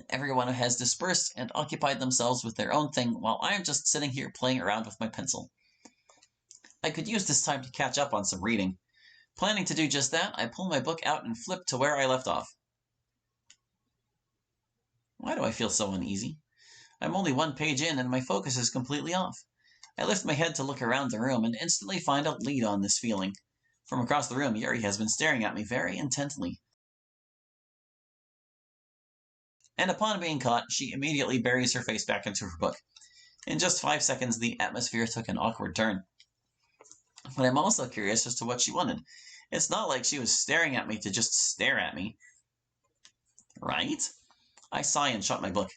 Everyone has dispersed and occupied themselves with their own thing, while I am just sitting here playing around with my pencil. I could use this time to catch up on some reading. Planning to do just that, I pull my book out and flip to where I left off. Why do I feel so uneasy? I'm only one page in and my focus is completely off. I lift my head to look around the room and instantly find a lead on this feeling. From across the room, Yuri has been staring at me very intently. And upon being caught, she immediately buries her face back into her book. In just 5 seconds, the atmosphere took an awkward turn. But I'm also curious as to what she wanted. It's not like she was staring at me to just stare at me. Right? I sigh and shut my book.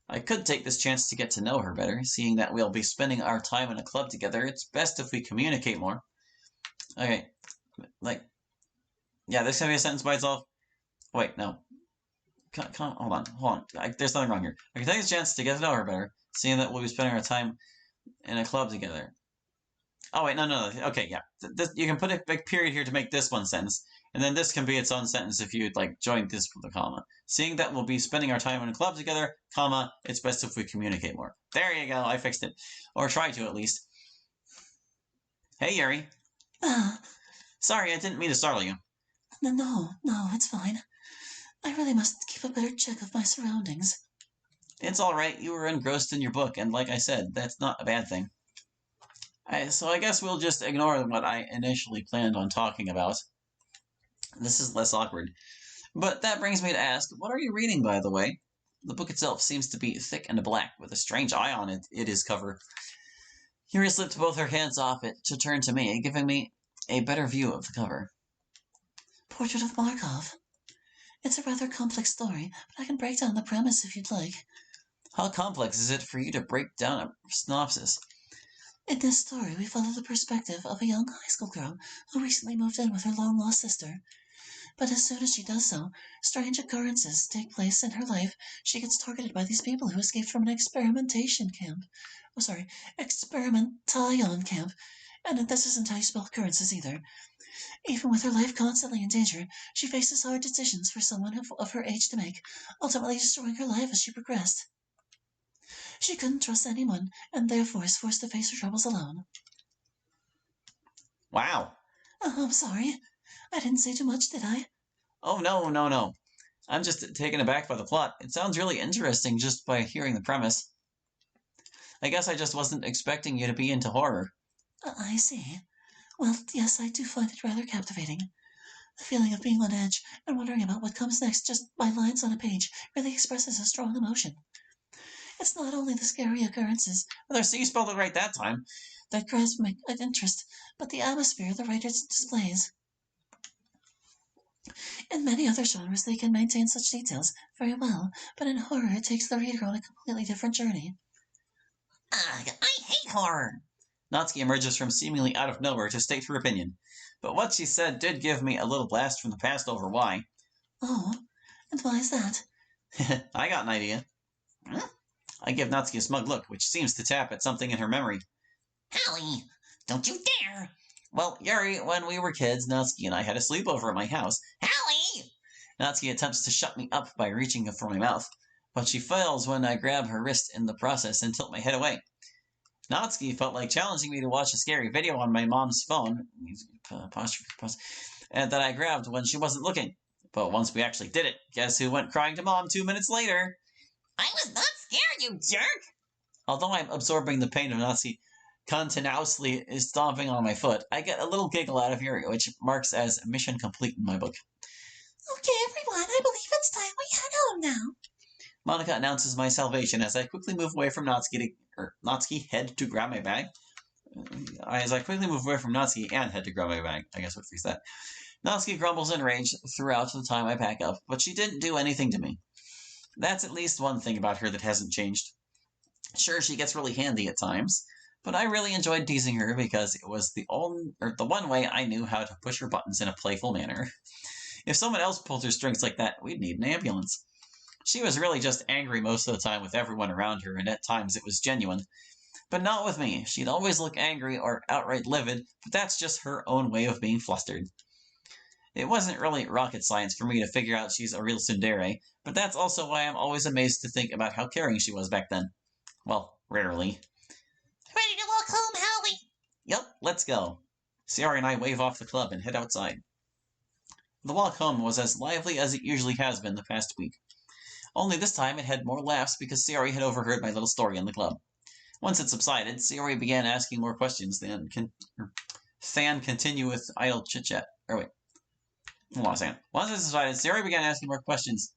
I could take this chance to get to know her better, seeing that we'll be spending our time in a club together. It's best if we communicate more. Okay, yeah, this can be a sentence by itself. Wait, no. Hold on. There's nothing wrong here. I can take this chance to get to know her better, seeing that we'll be spending our time in a club together. Oh, wait, no. Okay, yeah. You can put a big period here to make this one sentence, and then this can be its own sentence if you'd join this with a comma. Seeing that we'll be spending our time in a club together, comma, it's best if we communicate more. There you go, I fixed it. Or try to, at least. Hey, Yuri. Sorry, I didn't mean to startle you. No, it's fine. I really must keep a better check of my surroundings. It's alright, you were engrossed in your book, and like I said, that's not a bad thing. So I guess we'll just ignore what I initially planned on talking about. This is less awkward. But that brings me to ask, what are you reading, by the way? The book itself seems to be thick and black, with a strange eye on its cover. Yuri slipped both her hands off it to turn to me, giving me a better view of the cover. Portrait of Markov. It's a rather complex story, but I can break down the premise if you'd like. How complex is it for you to break down a synopsis? In this story, we follow the perspective of a young high school girl who recently moved in with her long-lost sister. But as soon as she does so, strange occurrences take place in her life. She gets targeted by these people who escaped from an experimentation camp. Experimentation camp. And this isn't how you spell occurrences either. Even with her life constantly in danger, she faces hard decisions for someone of her age to make, ultimately destroying her life as she progressed. She couldn't trust anyone, and therefore is forced to face her troubles alone. Wow. I'm sorry. I didn't say too much, did I? Oh, no. I'm just taken aback by the plot. It sounds really interesting just by hearing the premise. I guess I just wasn't expecting you to be into horror. I see. Well, yes, I do find it rather captivating. The feeling of being on edge and wondering about what comes next just by lines on a page really expresses a strong emotion. It's not only the scary occurrences, Well, you spelled it right that time, that grasp my interest, but the atmosphere the writer displays. In many other genres, they can maintain such details very well, but in horror, it takes the reader on a completely different journey. Ugh, I hate horror! Natsuki emerges from seemingly out of nowhere to state her opinion, but what she said did give me a little blast from the past over why. Oh, and why is that? I got an idea. I give Natsuki a smug look, which seems to tap at something in her memory. Hallie, don't you dare! Well, Yuri, when we were kids, Natsuki and I had a sleepover at my house. Hallie! Natsuki attempts to shut me up by reaching for my mouth, but she fails when I grab her wrist in the process and tilt my head away. Natsuki felt like challenging me to watch a scary video on my mom's phone, and that I grabbed when she wasn't looking. But once we actually did it, guess who went crying to Mom 2 minutes later? I was not scared, you jerk! Although I'm absorbing the pain of Natsuki continuously stomping on my foot, I get a little giggle out of Yuri, which marks as mission complete in my book. Okay, everyone, I believe it's time we head home now. Monica announces my salvation as I quickly move away from Natsuki head to grab my bag. As I quickly move away from Natsuki and head to grab my bag. I guess we'll fix that. Natsuki grumbles in rage throughout the time I pack up, but she didn't do anything to me. That's at least one thing about her that hasn't changed. Sure, she gets really handy at times, but I really enjoyed teasing her because it was the one way I knew how to push her buttons in a playful manner. If someone else pulled her strings like that, we'd need an ambulance. She was really just angry most of the time with everyone around her, and at times it was genuine. But not with me. She'd always look angry or outright livid, but that's just her own way of being flustered. It wasn't really rocket science for me to figure out she's a real tsundere, but that's also why I'm always amazed to think about how caring she was back then. Well, rarely. Ready to walk home, Hallie? Yup, let's go. Sayori and I wave off the club and head outside. The walk home was as lively as it usually has been the past week. Only this time it had more laughs because Sayori had overheard my little story in the club. Once it subsided, Sayori began asking more questions than continue with idle chit-chat. Wait. Hold on a second. Once it subsided, Sayori began asking more questions.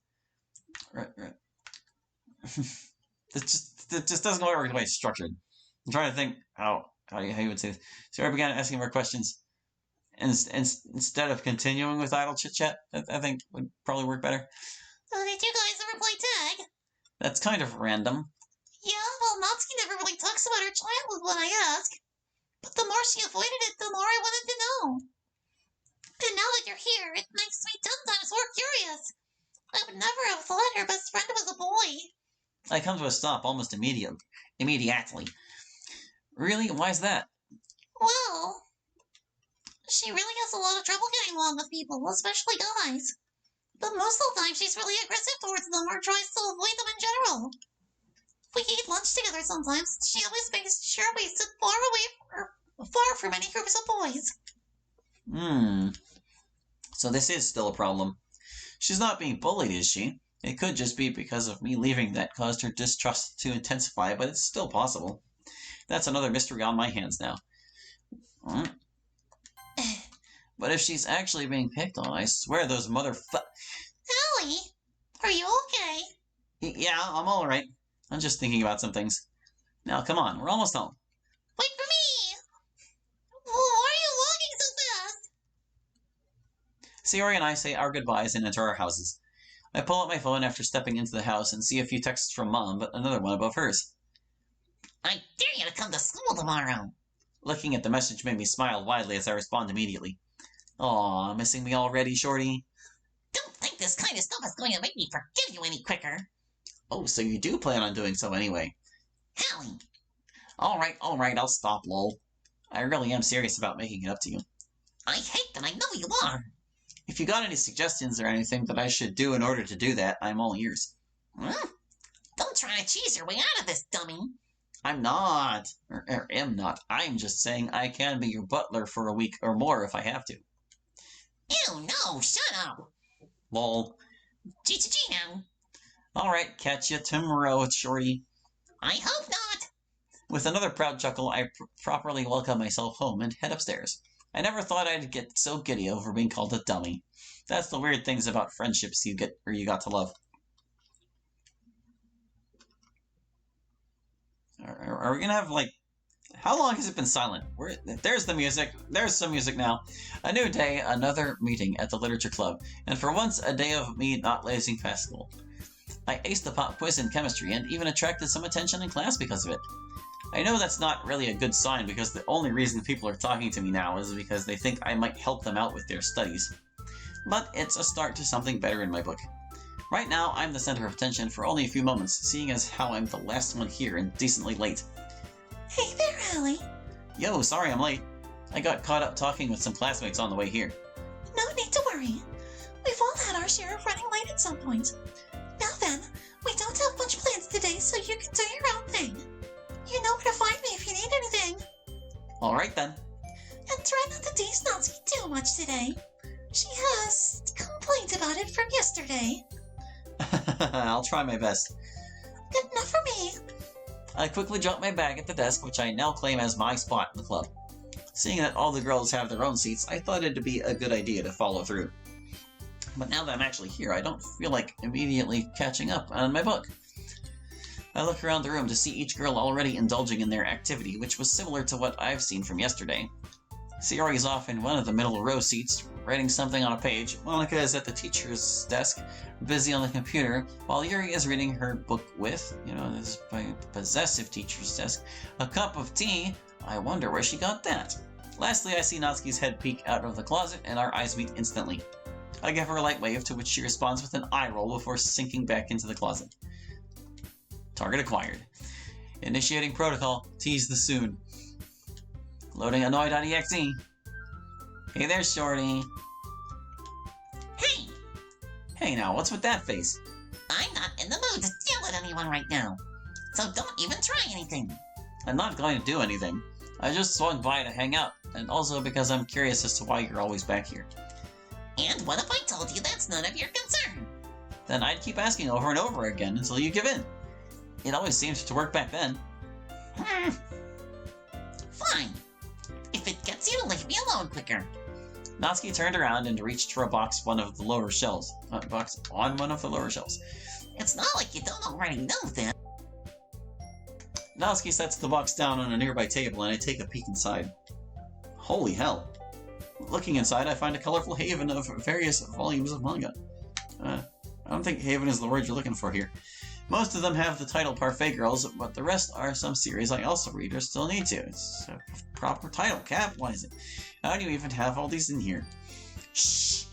Right. This just doesn't work the way it's structured. I'm trying to think how you would say this. Sayori began asking more questions. And instead of continuing with idle chit-chat, I think would probably work better. Did you guys ever play tag? That's kind of random. Yeah, well, Natsuki never really talks about her childhood when I ask. But the more she avoided it, the more I wanted to know. And now that you're here, it makes me 10 times more curious. I would never have thought her best friend was a boy. I come to a stop almost immediately. Really? Why is that? Well, she really has a lot of trouble getting along with people, especially guys. But most of the time she's really aggressive towards them or tries to avoid them in general. We eat lunch together sometimes. She always makes sure we sit far from any groups of boys. So this is still a problem. She's not being bullied, is she? It could just be because of me leaving that caused her distrust to intensify, but it's still possible. That's another mystery on my hands now. But if she's actually being picked on, I swear those Allie, are you okay? Yeah, I'm alright. I'm just thinking about some things. Now, come on, we're almost home. Wait for me! Why are you walking so fast? Sayori and I say our goodbyes and enter our houses. I pull out my phone after stepping into the house and see a few texts from Mom, but another one above hers. I dare you to come to school tomorrow. Looking at the message made me smile widely as I respond immediately. Aw, missing me already, Shorty? Don't think this kind of stuff is going to make me forgive you any quicker. Oh, so you do plan on doing so anyway. Hallie. Alright, I'll stop, lol. I really am serious about making it up to you. I hate that I know you are. If you got any suggestions or anything that I should do in order to do that, I'm all ears. Don't try to cheese your way out of this, dummy. I'm not. Or am not. I'm just saying I can be your butler for a week or more if I have to. Ew, no, shut up. Lol. G now. Alright, catch you tomorrow, Shorty. I hope not. With another proud chuckle, I properly welcome myself home and head upstairs. I never thought I'd get so giddy over being called a dummy. That's the weird things about friendships you got to love. Are we gonna have, like... How long has it been silent? There's the music. There's some music now. A new day, another meeting at the literature club, and for once, a day of me not lazing past school. I aced the pop quiz in chemistry and even attracted some attention in class because of it. I know that's not really a good sign because the only reason people are talking to me now is because they think I might help them out with their studies. But it's a start to something better in my book. Right now, I'm the center of attention for only a few moments, seeing as how I'm the last one here and decently late. Hey there, Allie. Yo, sorry I'm late. I got caught up talking with some classmates on the way here. No need to worry. We've all had our share of running late at some point. Now then, we don't have much plans today, so you can do your own thing. You know where to find me if you need anything. Alright then. And try not to tease Natsuki too much today. She has complaints about it from yesterday. I'll try my best. Good enough for me. I quickly drop my bag at the desk, which I now claim as my spot in the club. Seeing that all the girls have their own seats, I thought it'd be a good idea to follow through. But now that I'm actually here, I don't feel like immediately catching up on my book. I look around the room to see each girl already indulging in their activity, which was similar to what I've seen from yesterday. Sayori's off in one of the middle row seats, writing something on a page. Monica is at the teacher's desk, busy on the computer, while Yuri is reading her book with, this possessive teacher's desk, a cup of tea. I wonder where she got that. Lastly, I see Natsuki's head peek out of the closet, and our eyes meet instantly. I give her a light wave, to which she responds with an eye roll before sinking back into the closet. Target acquired. Initiating protocol. Tease the soon. Loading annoy.exe. Hey there, Shorty. Hey now, what's with that face? I'm not in the mood to deal with anyone right now. So don't even try anything. I'm not going to do anything. I just swung by to hang out, and also because I'm curious as to why you're always back here. And what if I told you that's none of your concern? Then I'd keep asking over and over again until you give in. It always seemed to work back then. Fine. If it gets you to leave me alone quicker. Natsuki turned around and reached for a box on one of the lower shelves. It's not like you don't already know that. Natsuki sets the box down on a nearby table and I take a peek inside. Holy hell. Looking inside, I find a colorful haven of various volumes of manga. I don't think haven is the word you're looking for here. Most of them have the title Parfait Girls, but the rest are some series I also read or still need to. It's a proper title, Cap. Why is it? How do you even have all these in here? Shh!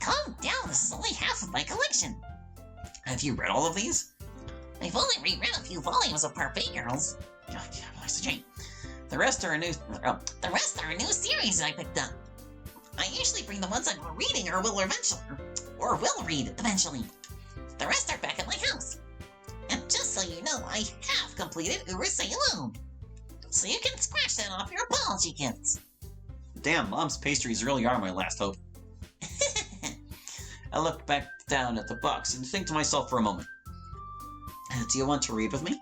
Calm down, this is only half of my collection. Have you read all of these? I've only reread a few volumes of Parfait Girls. The rest are a new... The rest are a new series I picked up. I usually bring the ones I've been reading or will read eventually. The rest are back at my house. And just so you know, I have completed Urusei alone. So you can scratch that off your apology kits. Damn, Mom's pastries really are my last hope. I look back down at the box and think to myself for a moment. Do you want to read with me?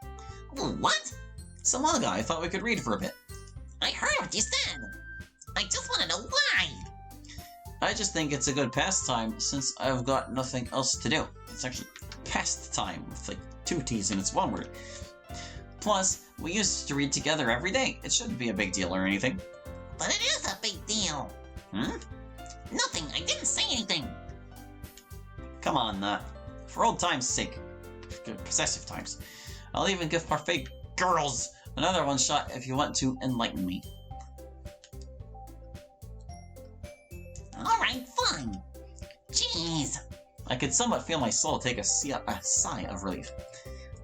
What? Some manga. I thought we could read for a bit. I heard what you said. I just want to know why. I just think it's a good pastime since I've got nothing else to do. It's actually pastime with like 2 T's and it's one word. Plus, we used to read together every day. It shouldn't be a big deal or anything. But it is a big deal. Nothing. I didn't say anything. Come on, Nat. For old time's sake. Possessive times. I'll even give Parfait Girls another one shot if you want to enlighten me. Alright, fine. Jeez. I could somewhat feel my soul take a sigh of relief.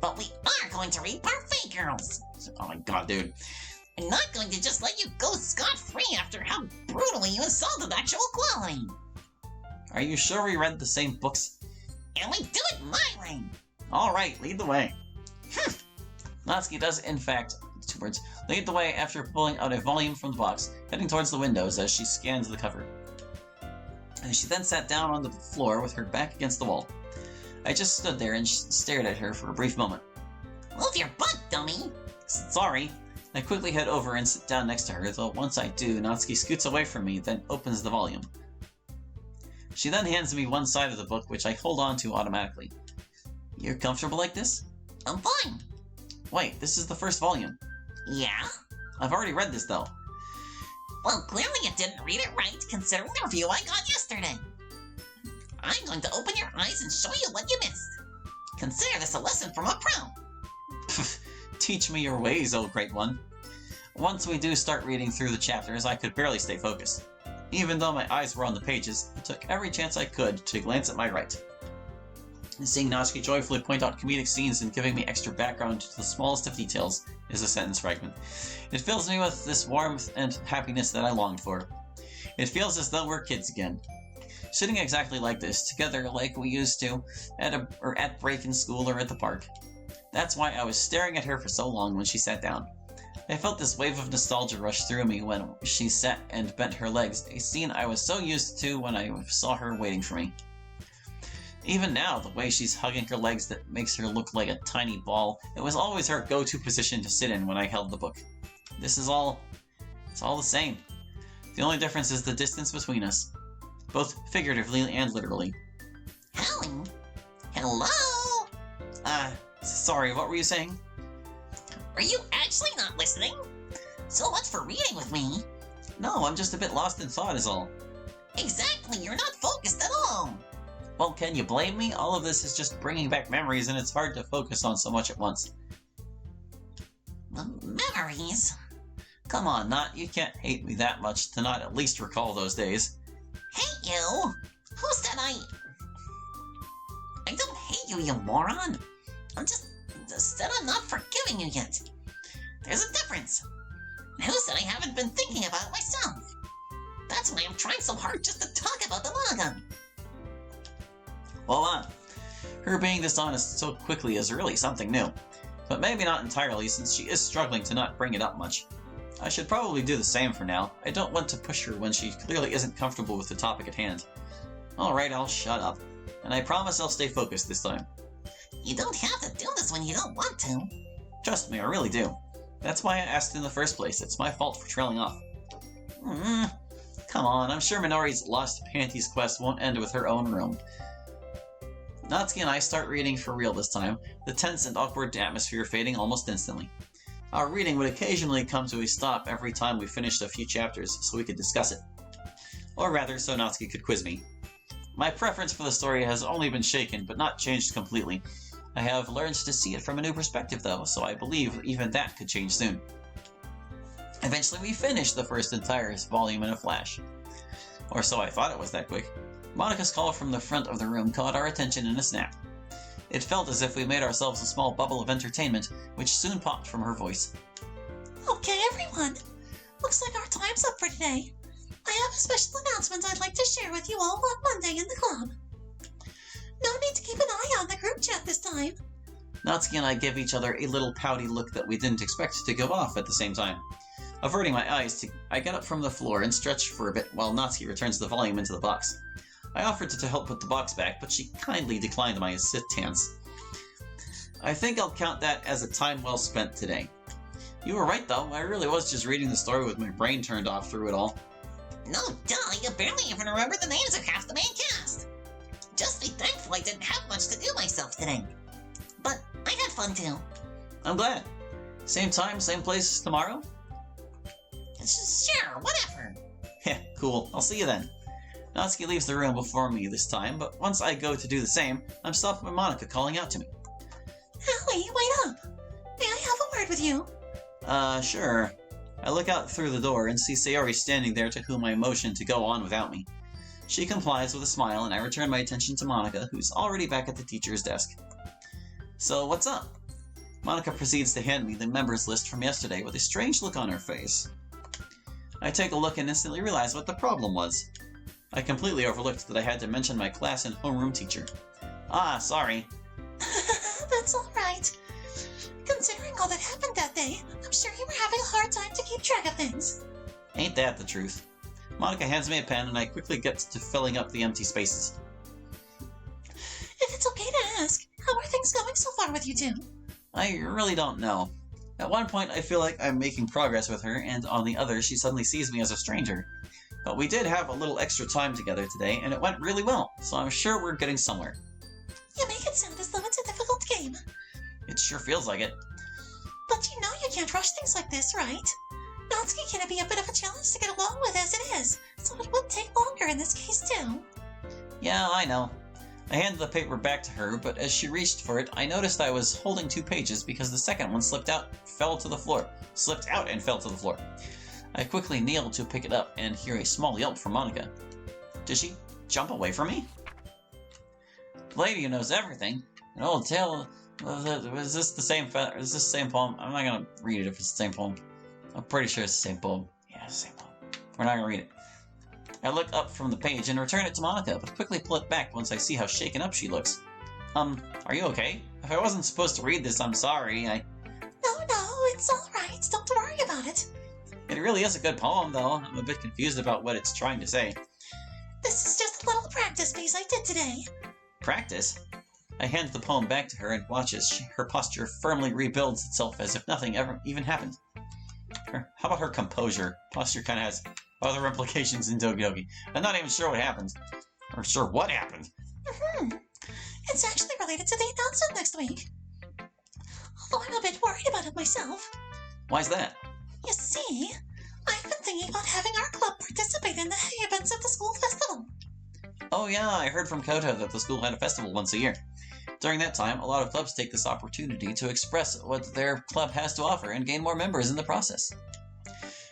But we are going to read Parfait Girls. Oh my god, dude. I'm not going to just let you go scot-free after how brutally you insulted actual quality. Are you sure we read the same books? And we do it my way. Alright, lead the way. Natsuki does, in fact, 2 words, lead the way after pulling out a volume from the box, heading towards the windows as she scans the cover. And she then sat down on the floor with her back against the wall. I just stood there and stared at her for a brief moment. Move your butt, dummy! Sorry. I quickly head over and sit down next to her, though once I do, Natsuki scoots away from me, then opens the volume. She then hands me one side of the book, which I hold on to automatically. You're comfortable like this? I'm fine. Wait, this is the first volume. Yeah? I've already read this, though. Well, clearly you didn't read it right, considering the review I got yesterday. I'm going to open your eyes and show you what you missed. Consider this a lesson from a pro. Teach me your ways, oh great one. Once we do start reading through the chapters, I could barely stay focused. Even though my eyes were on the pages, I took every chance I could to glance at my right. Seeing Natsuki joyfully point out comedic scenes and giving me extra background to the smallest of details is a sentence fragment. It fills me with this warmth and happiness that I longed for. It feels as though we're kids again. Sitting exactly like this, together like we used to, at break in school or at the park. That's why I was staring at her for so long when she sat down. I felt this wave of nostalgia rush through me when she sat and bent her legs, a scene I was so used to when I saw her waiting for me. Even now, the way she's hugging her legs that makes her look like a tiny ball, it was always her go-to position to sit in when I held the book. It's all the same. The only difference is the distance between us. Both figuratively and literally. Hello? Hello? Sorry, what were you saying? Are you actually not listening? So much for reading with me. No, I'm just a bit lost in thought is all. Exactly, you're not focused at all. Well, can you blame me? All of this is just bringing back memories and it's hard to focus on so much at once. Memories? Come on, Nat, you can't hate me that much to not at least recall those days. Hate you? Who said I don't hate you, you moron. I'm just said I'm not forgiving you yet. There's a difference. Who said I haven't been thinking about it myself? That's why I'm trying so hard just to talk about the manga. Well, her being dishonest so quickly is really something new. But maybe not entirely, since she is struggling to not bring it up much. I should probably do the same for now. I don't want to push her when she clearly isn't comfortable with the topic at hand. Alright, I'll shut up. And I promise I'll stay focused this time. You don't have to do this when you don't want to. Trust me, I really do. That's why I asked in the first place. It's my fault for trailing off. Come on, I'm sure Minori's Lost Panties quest won't end with her own room. Natsuki and I start reading for real this time, the tense and awkward atmosphere fading almost instantly. Our reading would occasionally come to a stop every time we finished a few chapters, so we could discuss it. Or rather, so Natsuki could quiz me. My preference for the story has only been shaken, but not changed completely. I have learned to see it from a new perspective, though, so I believe even that could change soon. Eventually, we finished the first entire volume in a flash. Or so I thought it was that quick. Monika's call from the front of the room caught our attention in a snap. It felt as if we made ourselves a small bubble of entertainment, which soon popped from her voice. Okay, everyone. Looks like our time's up for today. I have a special announcement I'd like to share with you all on Monday in the club. No need to keep an eye on the group chat this time. Natsuki and I give each other a little pouty look that we didn't expect to go off at the same time. Averting my eyes, I get up from the floor and stretch for a bit while Natsuki returns the volume into the box. I offered to help put the box back, but she kindly declined my assistance. I think I'll count that as a time well spent today. You were right, though. I really was just reading the story with my brain turned off through it all. No, duh, you barely even remember the names of half the main cast. Just be thankful I didn't have much to do myself today. But I had fun too. I'm glad. Same time, same place tomorrow? Sure, whatever. Heh, cool. I'll see you then. Natsuki leaves the room before me this time, but once I go to do the same, I'm stopped by Monika calling out to me. Howie, wait up. May I have a word with you? Sure. I look out through the door and see Sayori standing there, to whom I motion to go on without me. She complies with a smile, and I return my attention to Monika, who's already back at the teacher's desk. So, what's up? Monika proceeds to hand me the members list from yesterday with a strange look on her face. I take a look and instantly realize what the problem was. I completely overlooked that I had to mention my class and homeroom teacher. Ah, sorry. That's alright. Considering all that happened that day, I'm sure you were having a hard time to keep track of things. Ain't that the truth? Monika hands me a pen and I quickly get to filling up the empty spaces. If it's okay to ask, how are things going so far with you two? I really don't know. At one point I feel like I'm making progress with her, and on the other she suddenly sees me as a stranger. But we did have a little extra time together today, and it went really well, so I'm sure we're getting somewhere. You make it sound as though it's a difficult game. It sure feels like it. But you know you can't rush things like this, right? Natsuki can be a bit of a challenge to get along with as it is, so it would take longer in this case too. Yeah, I know. I handed the paper back to her, but as she reached for it, I noticed I was holding 2 pages because the second one slipped out and fell to the floor. I quickly kneel to pick it up and hear a small yelp from Monika. Did she jump away from me? The lady who knows everything. An old tale. Is this the same poem? I'm not gonna read it if it's the same poem. I'm pretty sure it's the same poem. Yeah, it's the same poem. We're not gonna read it. I look up from the page and return it to Monika, but quickly pull it back once I see how shaken up she looks. Are you okay? If I wasn't supposed to read this, I'm sorry. No, it's alright. Don't worry about it. It really is a good poem, though. I'm a bit confused about what it's trying to say. This is just a little practice piece I did today. Practice? I hand the poem back to her and watch as her posture firmly rebuilds itself as if nothing ever even happened. How about her composure? Posture kind of has other implications in Doki Doki. I'm not even sure what happened. Or sure what happened. It's actually related to the announcement next week. Although I'm a bit worried about it myself. Why's that? You see, I've been thinking about having our club participate in the events of the school festival. Oh yeah, I heard from Koto that the school had a festival once a year. During that time, a lot of clubs take this opportunity to express what their club has to offer and gain more members in the process.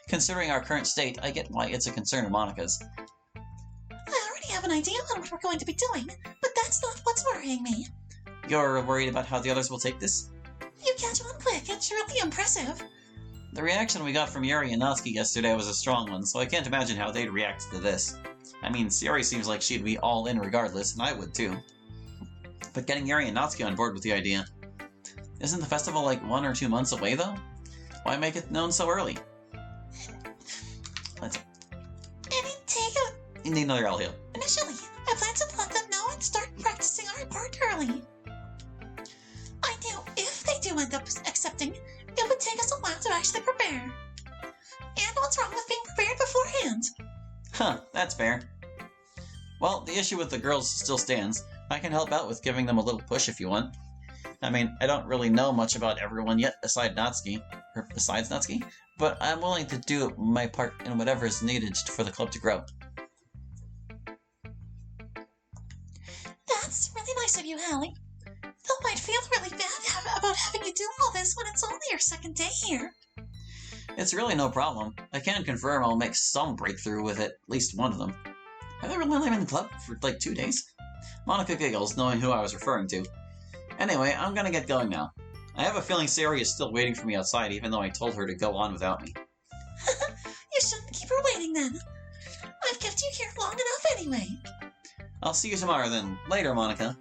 Considering our current state, I get why it's a concern of Monika's. I already have an idea on what we're going to be doing, but that's not what's worrying me. You're worried about how the others will take this? You catch on quick, it's really impressive. The reaction we got from Yuri and Natsuki yesterday was a strong one, so I can't imagine how they'd react to this. I mean, Sayori seems like she'd be all in regardless, and I would too. but getting Yuri and Natsuki on board with the idea. Isn't the festival like 1 or 2 months away, though? Why make it known so early? Let's... You need another L-Hill. Initially, I planned to let them know and start practicing our part early. I knew if they do end up accepting, it would take us a while to actually prepare. And what's wrong with being prepared beforehand? Huh, that's fair. Well, the issue with the girls still stands. I can help out with giving them a little push if you want. I mean, I don't really know much about everyone yet besides Natsuki, but I'm willing to do my part in whatever is needed for the club to grow. That's really nice of you, Hallie. Though I'd feel really bad about having you do all this when it's only your second day here. It's really no problem. I can confirm I'll make some breakthrough with at least one of them. Have they really been in the club for like 2 days? Monica giggles, knowing who I was referring to. Anyway, I'm gonna get going now. I have a feeling Sari is still waiting for me outside, even though I told her to go on without me. You shouldn't keep her waiting then. I've kept you here long enough anyway. I'll see you tomorrow then. Later, Monica.